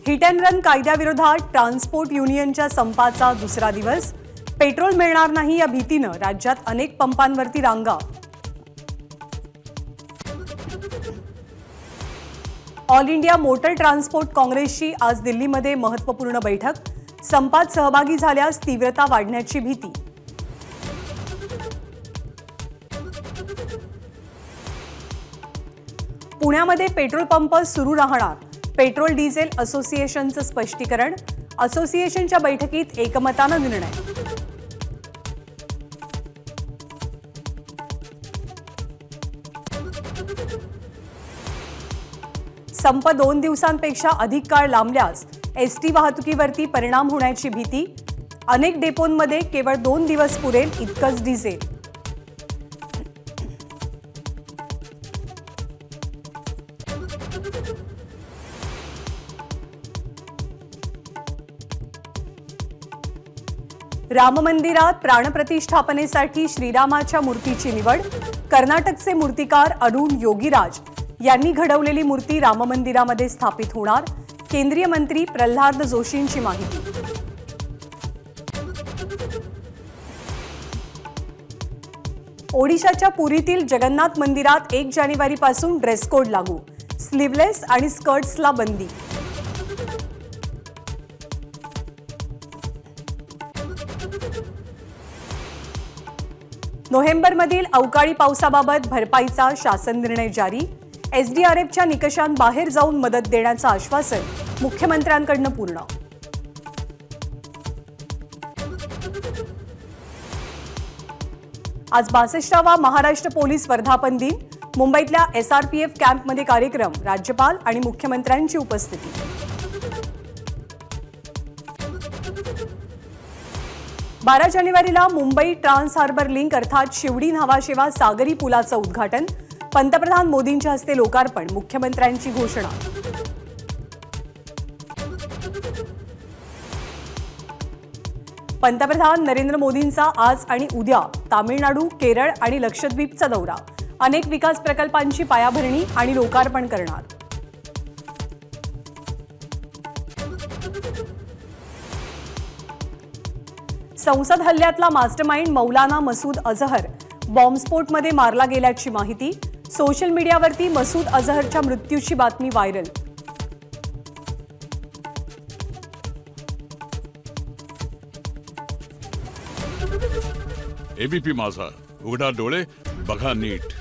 Hit and run कायद्याविरोधात transport युनियनच्या संपाचा दुसरा दिवस. पेट्रोल मिळणार नाही या भीतीनं राज्यात अनेक पंपांवरती रांगा. ऑल इंडिया मोटर ट्रान्सपोर्ट काँग्रेसची आज दिल्लीमध्ये महत्त्वपूर्ण बैठक. संपात सहभागी झाल्यास तीव्रता वाढण्याची भीती. पुण्यामध्ये पेट्रोल पंप सुरू राहणार. पेट्रोल डिझेल असोसिएशनचं स्पष्टीकरण. असोसिएशनच्या बैठकीत एकमतानं निर्णय. संप 2 दिवसांपेक्षा अधिक काळ लांबल्यास एसटी वाहतुकीवरती परिणाम होण्याची भीती. अनेक डेपोंमध्ये केवळ 2 दिवस पुरेल इतकंच डिझेल. राम मंदिरात प्राणप्रतिष्ठापनेसाठी श्रीरामाच्या मूर्तीची निवड. कर्नाटकचे मूर्तिकार अरुण योगीराज यांनी घडवलेली मूर्ती राम मंदिरामध्ये स्थापित होणार. केंद्रीय मंत्री प्रल्हाद जोशींची माहिती. ओडिशाच्या पुरीतील जगन्नाथ मंदिरात 1 जानेवारीपासून ड्रेस कोड लागू. स्लीवलेस आणि स्कर्ट्सला बंदी. नोव्हेंबरमधील अवकाळी पावसाबाबत भरपाईचा शासन निर्णय जारी. एसडीआरएफच्या निकषांबाहेर जाऊन मदत देण्याचं आश्वासन मुख्यमंत्र्यांकडून पूर्ण. आज 62वा महाराष्ट्र पोलीस वर्धापन दिन. मुंबईतल्या एसआरपीएफ कॅम्पमध्ये कार्यक्रम. राज्यपाल आणि मुख्यमंत्र्यांची उपस्थिती. 12 जानेवारीला मुंबई ट्रान्स हार्बर लिंक अर्थात शिवडी न्हावा सागरी पुलाचं उद्घाटन. पंतप्रधान मोदींच्या हस्ते लोकार्पण. मुख्यमंत्र्यांची घोषणा. पंतप्रधान नरेंद्र मोदींचा आज आणि उद्या तामिळनाडू, केरळ आणि लक्षद्वीपचा दौरा. अनेक विकास प्रकल्पांची पायाभरणी आणि लोकार्पण करणार. संसद हल्ल्यातला मास्टरमाइंड मौलाना मसूद अझहर बॉम्बस्फोटमध्ये मारला गेल्याची माहिती. सोशल मीडियावरती मसूद अझहरच्या मृत्यूची बातमी व्हायरल. एबीपी माझा, उघडा डोळे बघा नीट.